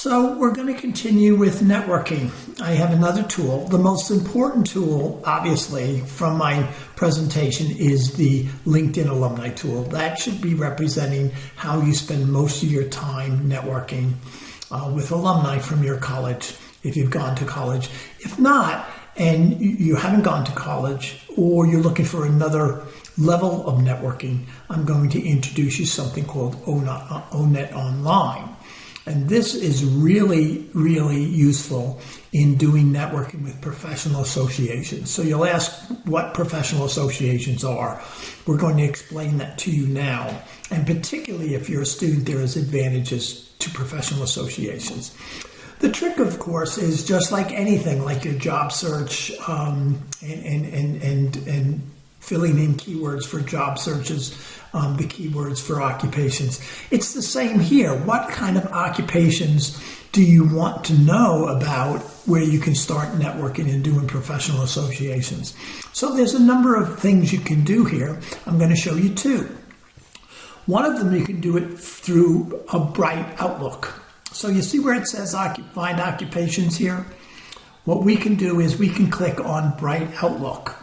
So we're going to continue with networking. I have another tool. The most important tool, obviously, from my presentation is the LinkedIn Alumni tool. That should be representing how you spend most of your time networking with alumni from your college, if you've gone to college. If not, and you haven't gone to college, or you're looking for another level of networking, I'm going to introduce you something called ONET Online. And this is really, really useful in doing networking with professional associations. So you'll ask what professional associations are. We're going to explain that to you now. And particularly if you're a student, there is advantages to professional associations. The trick, of course, is just like anything, like your job search and filling in keywords for job searches, the keywords for occupations. It's the same here. What kind of occupations do you want to know about where you can start networking and doing professional associations? So there's a number of things you can do here. I'm going to show you two. One of them, you can do it through a Bright Outlook. So you see where it says find occupations here? What we can do is we can click on Bright Outlook.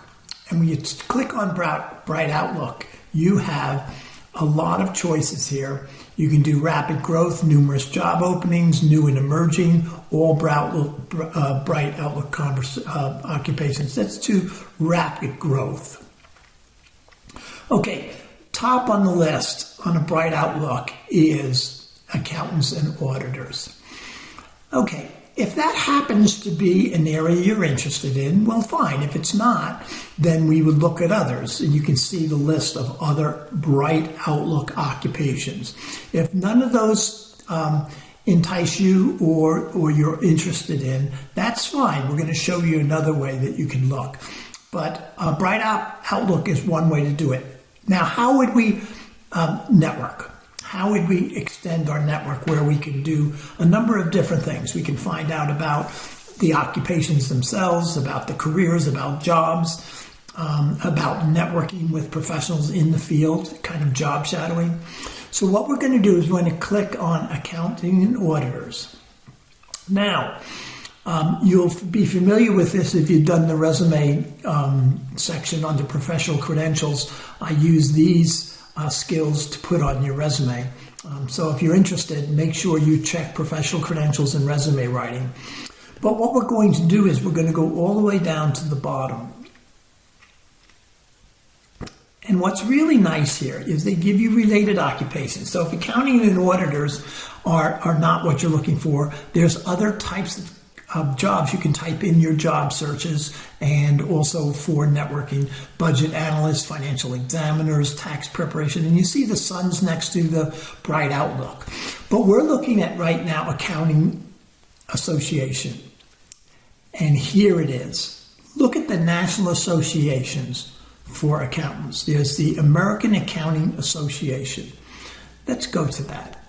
And when you click on Bright Outlook, you have a lot of choices here. You can do rapid growth, numerous job openings, new and emerging, all Bright Outlook occupations. That's to rapid growth. Okay, top on the list on a Bright Outlook is accountants and auditors. Okay. If that happens to be an area you're interested in, well, fine. If it's not, then we would look at others, and you can see the list of other Bright Outlook occupations. If none of those entice you or you're interested in, that's fine. We're going to show you another way that you can look. But Bright Outlook is one way to do it. Now, how would we network? How would we extend our network where we can do a number of different things? We can find out about the occupations themselves, about the careers, about jobs, about networking with professionals in the field, kind of job shadowing. So what we're going to do is we're going to click on accounting and auditors. Now, you'll be familiar with this if you've done the resume section under professional credentials. I use these skills to put on your resume. So if you're interested, make sure you check professional credentials and resume writing. But what we're going to do is we're going to go all the way down to the bottom. And what's really nice here is they give you related occupations. So if accounting and auditors are not what you're looking for, there's other types of jobs you can type in your job searches, and also for networking, budget analysts, financial examiners, tax preparation, and you see the suns next to the Bright Outlook. But we're looking at right now accounting association, and here it is. Look at the national associations for accountants. There's the American Accounting Association. Let's go to that.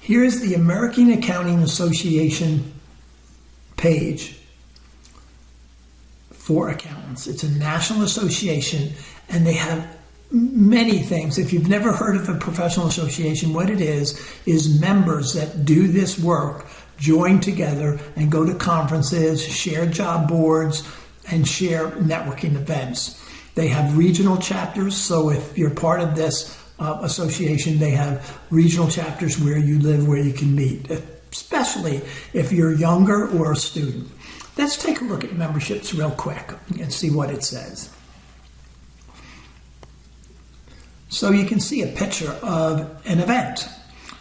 Here's the American Accounting Association page for accountants. It's a national association, and they have many things. If you've never heard of a professional association, what it is members that do this work join together and go to conferences, share job boards, and share networking events. They have regional chapters, so if you're part of this association, they have regional chapters where you live, where you can meet, especially if you're younger or a student. Let's take a look at memberships real quick and see what it says. So you can see a picture of an event.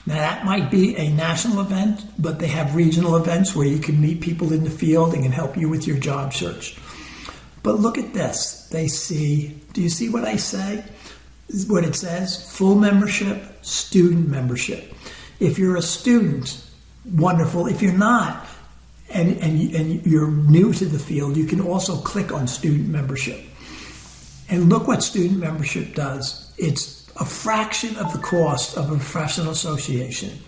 Now that might be a national event, but they have regional events where you can meet people in the field and can help you with your job search. But look at this. Do you see what I say? This is what it says: full membership, student membership. If you're a student, wonderful. If you're not, and you're new to the field, you can also click on student membership. And look what student membership does. It's a fraction of the cost of a professional association.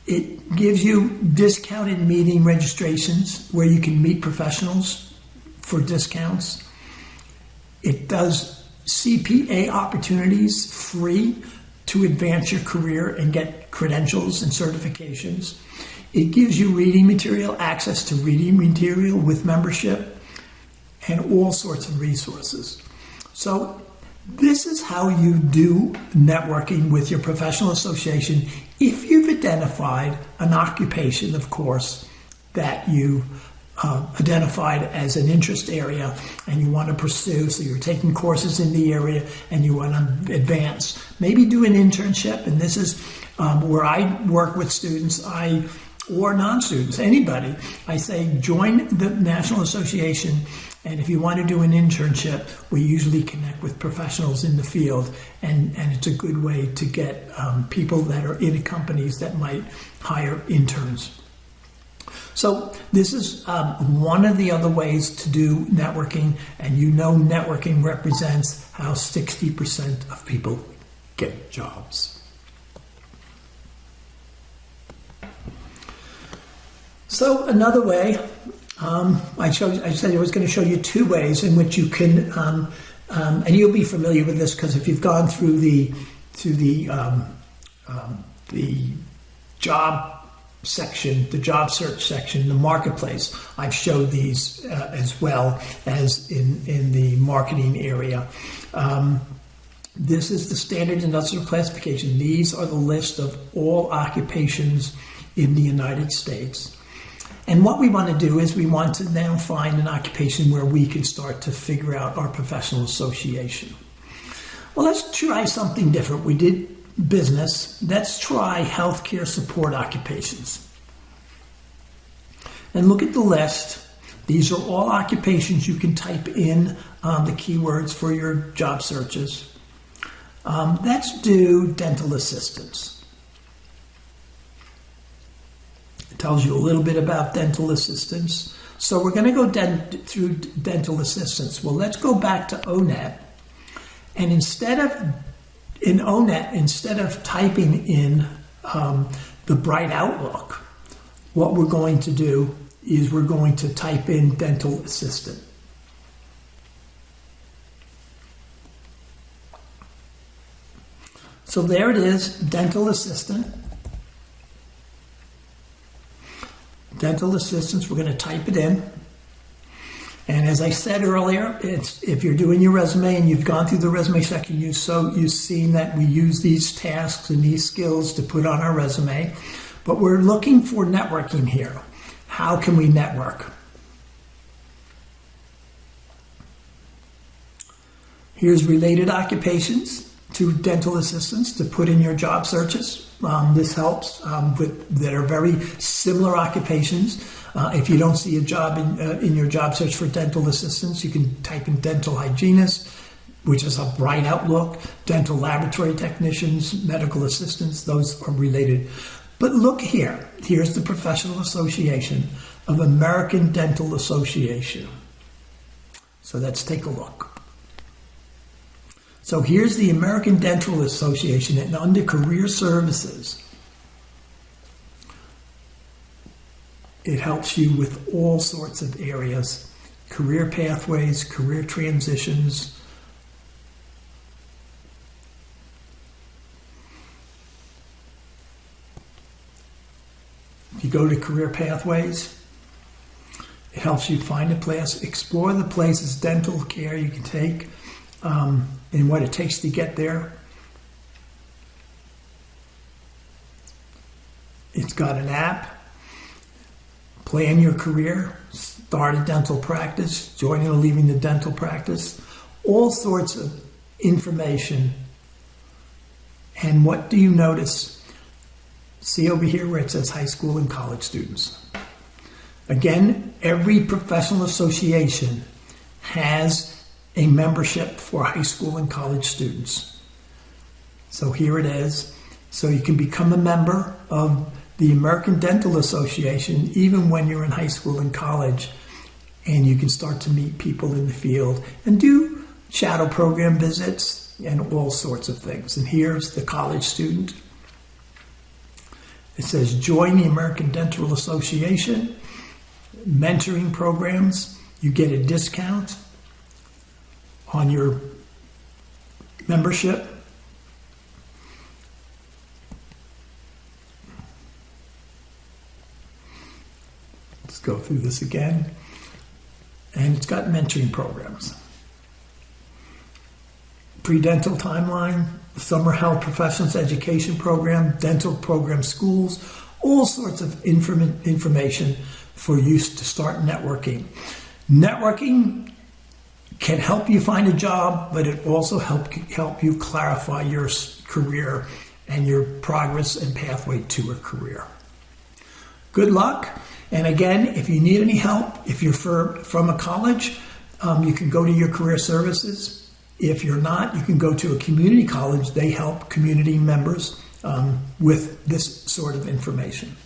It gives you discounted meeting registrations where you can meet professionals for discounts. It does CPA opportunities free to advance your career and get credentials and certifications. It gives you reading material, access to reading material with membership, and all sorts of resources. So this is how you do networking with your professional association if you've identified an occupation, of course, that you identified as an interest area and you want to pursue. So you're taking courses in the area and you want to advance. Maybe do an internship, and this is where I work with students or non-students, anybody. I say join the National Association, and if you want to do an internship, we usually connect with professionals in the field, and it's a good way to get people that are in companies that might hire interns. So this is one of the other ways to do networking, and networking represents how 60% of people get jobs. So another way, I said I was going to show you two ways in which you can, and you'll be familiar with this because if you've gone through the job section, the job search section, the marketplace, I've showed these as well as in the marketing area. This is the standard industrial classification. These are the list of all occupations in the United States. And what we want to do is we want to now find an occupation where we can start to figure out our professional association. Well, let's try something different. We did business. Let's try healthcare support occupations. And look at the list. These are all occupations you can type in the keywords for your job searches. Let's do dental assistants. It tells you a little bit about dental assistants. So we're going to go through dental assistants. Well, let's go back to ONET. And instead of typing in the Bright Outlook, what we're going to do is we're going to type in dental assistant. So there it is, dental assistant. Dental assistants, we're going to type it in. And as I said earlier, if you're doing your resume and you've gone through the resume section, you've seen that we use these tasks and these skills to put on our resume. But we're looking for networking here. How can we network? Here's related occupations to dental assistants to put in your job searches. This helps that are very similar occupations. If you don't see a job in your job search for dental assistants, you can type in dental hygienist, which is a Bright Outlook, dental laboratory technicians, medical assistants, those are related. But look here. Here's the Professional Association of American Dental Association. So let's take a look. So here's the American Dental Association, and under Career Services, it helps you with all sorts of areas, career pathways, career transitions. If you go to career pathways, it helps you find a place, explore the places dental care you can take, and what it takes to get there. It's got an app. Plan your career, start a dental practice, joining or leaving the dental practice, all sorts of information. And what do you notice? See over here where it says high school and college students. Again, every professional association has a membership for high school and college students. So here it is. So you can become a member of the American Dental Association even when you're in high school and college, and you can start to meet people in the field and do shadow program visits and all sorts of things. And here's the college student. It says join the American Dental Association, mentoring programs, you get a discount on your membership. Let's go through this again. And it's got mentoring programs. Pre-dental timeline, summer health professionals education program, dental program schools, all sorts of information for use to start networking. Networking can help you find a job, but it also help you clarify your career and your progress and pathway to a career. Good luck. And again, if you need any help, if you're from a college, you can go to your career services. If you're not, you can go to a community college. They help community members with this sort of information.